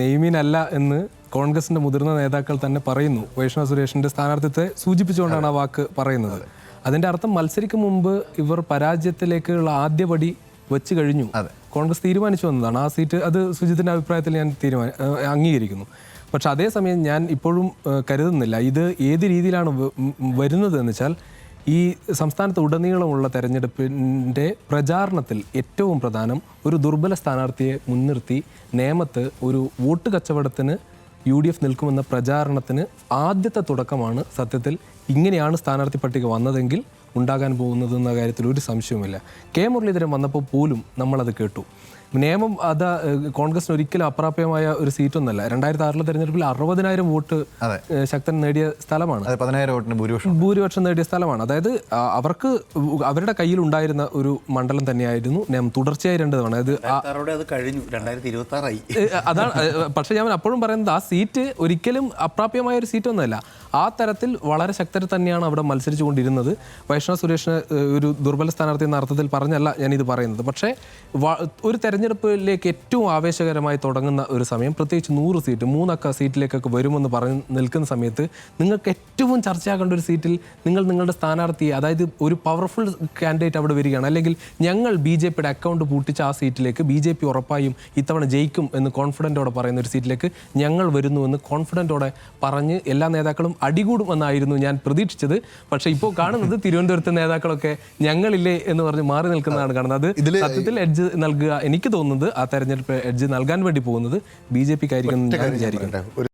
നെയ്മീനല്ല എന്ന് കോൺഗ്രസിന്റെ മുതിർന്ന നേതാക്കൾ തന്നെ പറയുന്നു. വൈഷ്ണവ് സുരേഷിന്റെ സ്ഥാനാർത്ഥിത്വത്തെ സൂചിപ്പിച്ചുകൊണ്ടാണ് ആ വാക്ക് പറയുന്നത്. അതിന്റെ അർത്ഥം മത്സരിക്കും മുമ്പ് ഇവർ പരാജയത്തിലേക്കുള്ള ആദ്യപടി വെച്ച് കഴിഞ്ഞു. കോൺഗ്രസ് തീരുമാനിച്ചു വന്നതാണ് ആ സീറ്റ്. അത് സുജിത്തിന്റെ അഭിപ്രായത്തിൽ ഞാൻ അംഗീകരിക്കുന്നു. പക്ഷെ അതേസമയം ഞാൻ ഇപ്പോഴും കരുതുന്നില്ല ഇത് ഏത് രീതിയിലാണ് വരുന്നത് എന്ന് വെച്ചാൽ, ഈ സംസ്ഥാനത്ത് ഉടനീളമുള്ള തെരഞ്ഞെടുപ്പിൻ്റെ പ്രചാരണത്തിൽ ഏറ്റവും പ്രധാനം ഒരു ദുർബല സ്ഥാനാർത്ഥിയെ മുൻനിർത്തി നേമത്ത് ഒരു വോട്ട് കച്ചവടത്തിന് UDF നിൽക്കുമെന്ന പ്രചാരണത്തിന് ആദ്യത്തെ തുടക്കമാണ് സത്യത്തിൽ. ഇങ്ങനെയാണ് സ്ഥാനാർത്ഥി പട്ടിക വന്നതെങ്കിൽ ഉണ്ടാകാൻ പോകുന്നതെന്ന കാര്യത്തിൽ ഒരു സംശയവുമില്ല. കെ മുരളീധരൻ വന്നപ്പോൾ പോലും നമ്മളത് കേട്ടു. നിയമം അത് കോൺഗ്രസിന് ഒരിക്കലും അപ്രാപ്യമായ ഒരു സീറ്റൊന്നല്ല. 2006 തെരഞ്ഞെടുപ്പിൽ 60,000 വോട്ട് ശക്തൻ നേടിയ സ്ഥലമാണ്. 10,000 വോട്ടിന് ഭൂരിപക്ഷം നേടിയ സ്ഥലമാണ്. അതായത് അവർക്ക് അവരുടെ കയ്യിൽ ഉണ്ടായിരുന്ന ഒരു മണ്ഡലം തന്നെയായിരുന്നു നിയമം. തുടർച്ചയായി 2 തവണ അത് കഴിഞ്ഞു. 2026 അതാണ്. പക്ഷെ ഞാൻ അപ്പോഴും പറയുന്നത് ആ സീറ്റ് ഒരിക്കലും അപ്രാപ്യമായ ഒരു സീറ്റൊന്നുമല്ല. ആ തരത്തിൽ വളരെ ശക്തർ തന്നെയാണ് അവിടെ മത്സരിച്ചു കൊണ്ടിരുന്നത്. വൈഷ്ണവ് സുരേഷിന് ഒരു ദുർബല സ്ഥാനാർത്ഥി എന്ന അർത്ഥത്തിൽ പറഞ്ഞല്ല ഞാനിത് പറയുന്നത്. പക്ഷേ ഒരു തെരഞ്ഞെടുപ്പിലേക്ക് ഏറ്റവും ആവേശകരമായി തുടങ്ങുന്ന ഒരു സമയം, പ്രത്യേകിച്ച് 100 സീറ്റ് 3 അക്ക സീറ്റിലേക്കൊക്കെ വരുമെന്ന് പറഞ്ഞ് നിൽക്കുന്ന സമയത്ത് നിങ്ങൾക്ക് ഏറ്റവും ചർച്ചയാകേണ്ട ഒരു സീറ്റിൽ നിങ്ങളുടെ സ്ഥാനാർത്ഥിയെ, അതായത് ഒരു പവർഫുൾ കാൻഡിഡേറ്റ് അവിടെ വരികയാണ്, അല്ലെങ്കിൽ ഞങ്ങൾ BJP അക്കൗണ്ട് പൂട്ടിച്ച ആ സീറ്റിലേക്ക് BJP ഉറപ്പായും ഇത്തവണ ജയിക്കും എന്ന് കോൺഫിഡൻറ്റോടെ പറയുന്ന ഒരു സീറ്റിലേക്ക് ഞങ്ങൾ വരുന്നുവെന്ന് കോൺഫിഡൻറ്റോടെ പറഞ്ഞ് എല്ലാ നേതാക്കളും അടികൂടുമെന്നായിരുന്നു ഞാൻ പ്രതീക്ഷിച്ചത്. പക്ഷേ ഇപ്പോൾ കാണുന്നത് തിരുവനന്തപുരത്തെ നേതാക്കളൊക്കെ ഞങ്ങളില്ലേ എന്ന് പറഞ്ഞ് മാറി നിൽക്കുന്നതാണ് കാണുന്നത്. അത് സത്യത്തിൽ എഡ്ജ് നൽകുക, എനിക്ക് തോന്നുന്നത് ആ തെരഞ്ഞെടുപ്പ് എഡ്ജ് നൽകാൻ വേണ്ടി പോകുന്നത് BJP ക്കായിരിക്കും ഞാൻ വിചാരിക്കുന്നു.